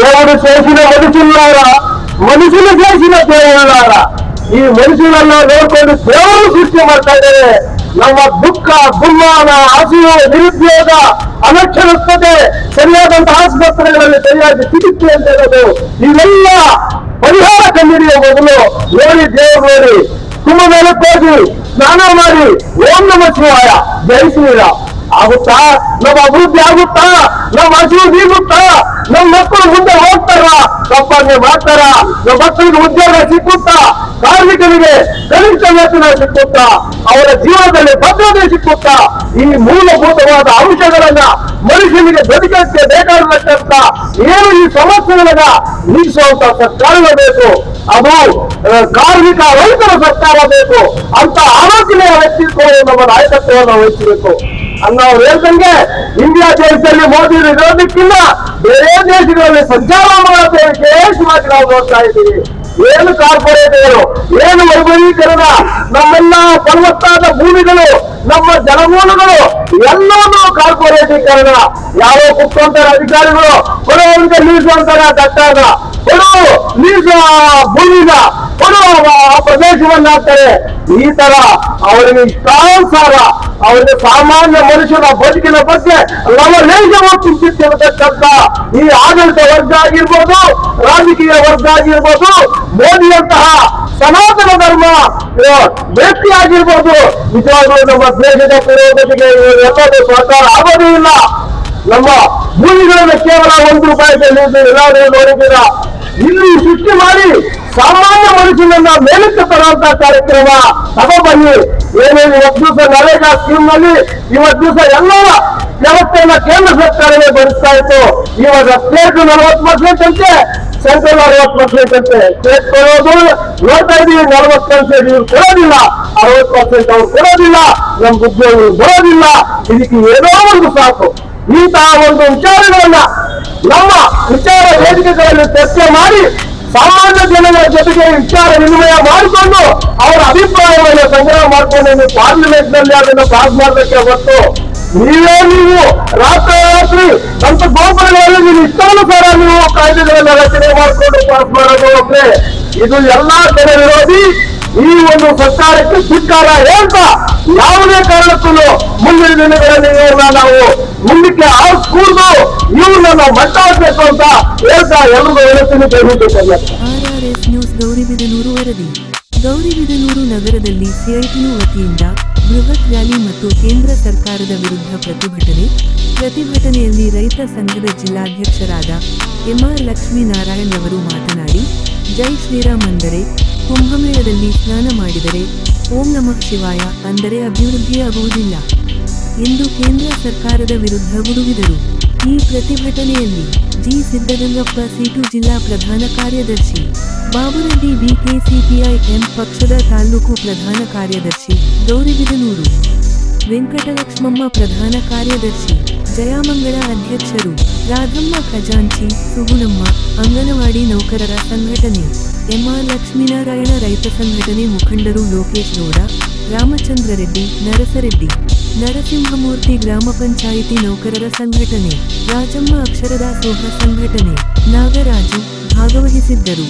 దేవుడు చేసిన మనుషులారా, మనుషులు చేసిన దేవుళ్ళారా, ಈ ಮನುಷ್ಯನನ್ನ ನೋಡ್ಕೊಂಡು ದೇವರು ಸೃಷ್ಟಿ ಮಾಡ್ತಾ ಇದ್ದಾರೆ. ನಮ್ಮ ದುಃಖ, ದುಮ್ಮಾನ, ಹಸಿವು, ನಿರುದ್ಯೋಗ, ಅನಕ್ಷರಸ್ಥತೆ, ಸರಿಯಾದಂತಹ ಆಸ್ಪತ್ರೆಗಳಲ್ಲಿ ಸರಿಯಾಗಿ ಚಿಕಿತ್ಸೆ ಅಂತ ಹೇಳೋದು, ಇವೆಲ್ಲ ಪರಿಹಾರ ಕಂಡಿಡಿಯುವ ಮೊದಲು ನೋಡಿ, ದೇವರು ನೋಡಿ, ತುಂಬ ಮೇಲಕ್ಕೆ ಹೋಗಿ ಸ್ನಾನ ಮಾಡಿ ಓಂ ನಮ ಶಿವಾಯ, ಜೈ ಶ್ರೀರಾಮ್ ಆಗುತ್ತಾ? ನಮ್ಮ ಅಭಿವೃದ್ಧಿ ಆಗುತ್ತಾ? ನಮ್ಮ ಹಸಿವು ನೀಗುತ್ತಾ? ನಮ್ಮ ಮಕ್ಕಳು ಮುಂದೆ ಹೋಗ್ತಾರ? ಸಂಪಾದನೆ ಮಾಡ್ತಾರ? ನಮ್ಮ ಮಕ್ಕಳಿಗೆ ಉದ್ಯೋಗ ಸಿಕ್ಕುತ್ತಾ? ಕಾರ್ಮಿಕರಿಗೆ ಕನಿಷ್ಠ ವೇತನ ಸಿಕ್ಕುತ್ತಾ? ಅವರ ಜೀವನದಲ್ಲಿ ಭದ್ರತೆ ಸಿಕ್ಕುತ್ತಾ? ಈ ಮೂಲಭೂತವಾದ ಅಂಶಗಳನ್ನ ಮನುಷ್ಯನಿಗೆ ಬದುಕಕ್ಕೆ ಬೇಕಾದಂತ ಏನು ಈ ಸಮಸ್ಯೆಗಳನ್ನ ನೀಗಿಸುವಂತ ಸರ್ಕಾರ ಬೇಕು. ಅದು ಕಾರ್ಮಿಕ ರೈತರ ಸರ್ಕಾರ ಬೇಕು ಅಂತ ಆಲೋಚನೆಯ ವ್ಯಕ್ತಿತ್ವವನ್ನು ನಮ್ಮ ನಾಯಕತ್ವವನ್ನು ವಹಿಸಬೇಕು. ಅನ್ನೋರು ಹೇಳ್ದಂಗೆ ಇಂಡಿಯಾ ದೇಶದಲ್ಲಿ ಮೋದಿ ಇರೋದಕ್ಕಿಂತ ಬೇರೆ ದೇಶಗಳಲ್ಲಿ ಸಂಚಾರ ಮಾಡೋದಕ್ಕೆ ವಿಶೇಷವಾಗಿ ನಾವು ನೋಡ್ತಾ ಇದ್ದೀವಿ. ಏನು ಕಾರ್ಪೊರೇಟ್ಗಳು, ಏನು ವೈಭವೀಕರಣ, ನಮ್ಮೆಲ್ಲ ಫಲವತ್ತಾದ ಭೂಮಿಗಳು, ನಮ್ಮ ಜಲಮೂಲಗಳು ಎಲ್ಲವೂ ಕಾರ್ಪೊರೇಟೀಕರಣ. ಯಾರೋ ಕುತ್ಕೊಂತಾರೆ ಅಧಿಕಾರಿಗಳು, ಕೊಡೋರಿಗೆ ಲೀಸು ಅಂತಾರ ದಟ್ಟಾಗ, ಕೊಡು ಲೀಸು ಭೂಮಿಗ, ಕೊಡು ಪ್ರದೇಶವನ್ನ ಹಾಕ್ತಾರೆ. ಈ ತರ ಅವರಿಗೆ ಇಷ್ಟಾನುಸಾರ ಅವರಿಗೆ ಸಾಮಾನ್ಯ ಮನುಷ್ಯನ ಬದುಕಿನ ಬಗ್ಗೆ ಲವಲೇಶವು ಚಿಂತಿಸಿರತಕ್ಕಂಥ ಈ ಆಡಳಿತ ವರ್ಗ ಆಗಿರ್ಬೋದು, ರಾಜಕೀಯ ವರ್ಗ ಆಗಿರ್ಬೋದು, ಮೋದಿಯಂತಹ ಸನಾತನ ಧರ್ಮ ವ್ಯಕ್ತಿ ಆಗಿರ್ಬೋದು, ನಿಜವಾಗ್ಲೂ ನಮ್ಮ ದೇಶದ ಪುರೋಗತಿಗೆ ಎಲ್ಲರೂ ಸಹಕಾರ ಆಗೋದೇ ಇಲ್ಲ. ನಮ್ಮ ಭೂಮಿಗಳನ್ನು ಕೇವಲ ₹1 ಎಲ್ಲರೂ ನೋಡಿದ್ದೀರಾ. ಇಲ್ಲಿ ಸೃಷ್ಟಿ ಮಾಡಿ ಸಾಮಾನ್ಯ ಮನುಷ್ಯನನ್ನ ಮೇಲಕ್ಕೆ ತರುವಂತ ಕಾರ್ಯಕ್ರಮ ತಗೊಬನ್ನಿ. ಏನೇನು ಇವತ್ತು ದಿವಸ ನರೇಗಾ ಸ್ಕೀಮ್ ನಲ್ಲಿ ಇವತ್ತು ದಿವಸ ಎಲ್ಲ ವ್ಯವಸ್ಥೆಯನ್ನ ಕೇಂದ್ರ ಸರ್ಕಾರವೇ ಭರಿಸ್ತಾ ಇತ್ತು. ಇವಾಗ ಸ್ಟೇಟ್ 40% ಅಂತೆ, ಸೆಂಟ್ರಲ್ 60% ಅಂತೆ. ಸ್ಟೇಟ್ ಕೊಡೋದು ನೋಡ್ತಾ ಇದೀವಿ, 40% ಇವ್ರು ಕೊಡೋದಿಲ್ಲ, 60% ಅವ್ರು ಕೊಡೋದಿಲ್ಲ, ನಮ್ಮ ಉದ್ಯೋಗಿಗಳು ಬರೋದಿಲ್ಲ. ಇದಕ್ಕೆ ಏನೋ ಒಂದು ಸಾಕು. ಇಂತಹ ಒಂದು ವಿಚಾರಗಳನ್ನ ನಮ್ಮ ವಿಚಾರ ವೇದಿಕೆಗಳಲ್ಲಿ ಚರ್ಚೆ ಮಾಡಿ ಸಾಮಾನ್ಯ ಜನರ ಜೊತೆಗೆ ವಿಚಾರ ವಿನಿಮಯ ಮಾಡಿಕೊಂಡು ಅವರ ಅಭಿಪ್ರಾಯವನ್ನು ಸಂಗ್ರಹ ಮಾಡಿಕೊಂಡು ಪಾರ್ಲಿಮೆಂಟ್ ನಲ್ಲಿ ಅದನ್ನು ಪಾಸ್ ಮಾಡಲಿಕ್ಕೆ ಹೊತ್ತು ನೀವು ರಾತ್ರಿ ಅಂತ ಗೋಪುರಗಳಲ್ಲಿ ನೀವು ಇಷ್ಟಾನುಸಾರ ನೀವು ಕಾಯ್ದೆಗಳನ್ನ ರಚನೆ ಮಾಡಿಕೊಂಡು ಪಾಸ್ ಮಾಡೋದು ಒಬ್ಬರೇ. ಇದು ಎಲ್ಲಾ ಜನ ವಿರೋಧಿ. ಈ ಒಂದು ಸರ್ಕಾರಕ್ಕೆ ಧಿಕ್ಕಾರ ಹೇಳ್ತಾ ಯಾವುದೇ ಕಾರಣಕ್ಕೂ ಮುಂದಿನ ದಿನಗಳಲ್ಲಿ ನಾವು ಮುಂದಕ್ಕೆ ಆರಿಸ್ಕೂಡ್ದು, ಇವ್ರನ್ನ ಮಟ್ಟ ಹಾಕಬೇಕು ಅಂತ ಹೇಳ್ತಾ ಎಲ್ಲರಿಗೂ ಹೇಳ್ತೀನಿ. RRS ನ್ಯೂಸ್ ಗೌರಿಬಿದನೂರು ವರದಿ. ಗೌರಿಬಿದನೂರು ನಗರದಲ್ಲಿ ಸಿಐಟಿಯು ವತಿಯಿಂದ ಬೃಹತ್ ರ್ಯಾಲಿ ಮತ್ತು ಕೇಂದ್ರ ಸರ್ಕಾರದ ವಿರುದ್ಧ ಪ್ರತಿಭಟನೆಯಲ್ಲಿ ರೈತ ಸಂಘದ ಜಿಲ್ಲಾಧ್ಯಕ್ಷರಾದ MR ಲಕ್ಷ್ಮೀನಾರಾಯಣ್ ಅವರು ಮಾತನಾಡಿ, ಜೈ ಶ್ರೀರಾಮ್ ಅಂದರೆ ಕುಂಭಮೇಳದಲ್ಲಿ ಸ್ನಾನ ಮಾಡಿದರೆ ಓಂ ನಮಃ ಶಿವಾಯ ಅಂದರೆ ಅಭಿವೃದ್ಧಿಯಾಗುವುದಿಲ್ಲ ಎಂದು ಕೇಂದ್ರ ಸರ್ಕಾರದ ವಿರುದ್ಧ ಗುಡುಗಿದರು. ಈ ಪ್ರತಿಭಟನೆಯಲ್ಲಿ ಜಿ ಸಿದ್ದಗಂಗಪ್ಪ ಸೀಟು ಜಿಲ್ಲಾ ಪ್ರಧಾನ ಕಾರ್ಯದರ್ಶಿ, ಬಾಬುರೆಡ್ಡಿ BKCPI ಎಂ ಪಕ್ಷದ ತಾಲೂಕು ಪ್ರಧಾನ ಕಾರ್ಯದರ್ಶಿ ಗೌರಿಬಿದನೂರು, ವೆಂಕಟಲಕ್ಷ್ಮಮ್ಮ ಪ್ರಧಾನ ಕಾರ್ಯದರ್ಶಿ, ಜಯಮಂಗಳ ಅಧ್ಯಕ್ಷರು, ರಾಧಮ್ಮ ಖಜಾಂಚಿ, ಸುಗುಣಮ್ಮ, ಅಂಗನವಾಡಿ ನೌಕರರ ಸಂಘಟನೆ, MR ಲಕ್ಷ್ಮೀನಾರಾಯಣ ರೈತ ಸಂಘಟನೆ ಮುಖಂಡರು ಲೋಕೇಶ್ ಗೌಡ, ರಾಮಚಂದ್ರ ರೆಡ್ಡಿ, ನರಸರೆಡ್ಡಿ, ನರಸಿಂಹಮೂರ್ತಿ ಗ್ರಾಮ ಪಂಚಾಯಿತಿ ನೌಕರರ ಸಂಘಟನೆ, ರಾಜಮ್ಮ ಅಕ್ಷರದಾಸೋಹ ಸಂಘಟನೆ, ನಾಗರಾಜು ಭಾಗವಹಿಸಿದ್ದರು.